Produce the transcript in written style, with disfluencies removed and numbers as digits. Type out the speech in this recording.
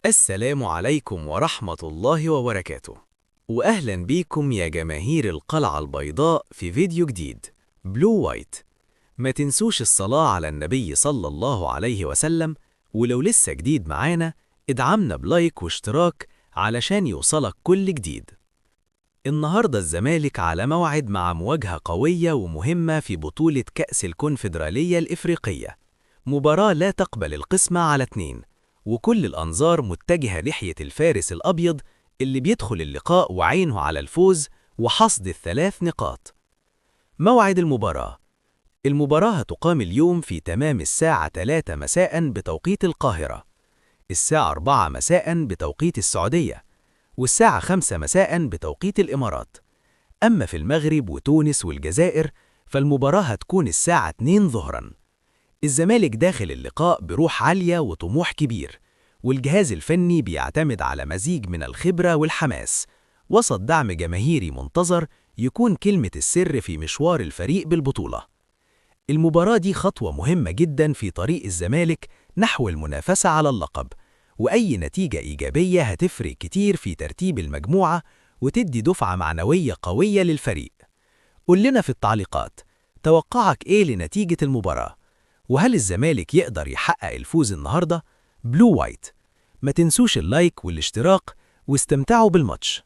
السلام عليكم ورحمة الله وبركاته. وأهلا بيكم يا جماهير القلعة البيضاء في فيديو جديد بلو وايت. ما تنسوش الصلاة على النبي صلى الله عليه وسلم، ولو لسه جديد معانا ادعمنا بلايك واشتراك علشان يوصلك كل جديد. النهاردة الزمالك على موعد مع مواجهة قوية ومهمة في بطولة كأس الكونفدرالية الإفريقية، مباراة لا تقبل القسمة على 2، وكل الأنظار متجهة ناحية الفارس الأبيض اللي بيدخل اللقاء وعينه على الفوز وحصد ال3 نقاط. موعد المباراة هتقام اليوم في تمام الساعة 3 مساء بتوقيت القاهرة، الساعة 4 مساء بتوقيت السعودية، والساعة 5 مساء بتوقيت الإمارات. أما في المغرب وتونس والجزائر فالمباراة هتكون الساعة 2 ظهراً. الزمالك داخل اللقاء بروح عالية وطموح كبير، والجهاز الفني بيعتمد على مزيج من الخبرة والحماس وسط دعم جماهيري منتظر يكون كلمة السر في مشوار الفريق بالبطولة. المباراة دي خطوة مهمة جدا في طريق الزمالك نحو المنافسة على اللقب، وأي نتيجة إيجابية هتفرق كتير في ترتيب المجموعة وتدي دفعة معنوية قوية للفريق. قول لنا في التعليقات توقعك إيه لنتيجة المباراة، وهل الزمالك يقدر يحقق الفوز النهاردة؟ بلو وايت. ما تنسوش اللايك والاشتراك واستمتعوا بالماتش.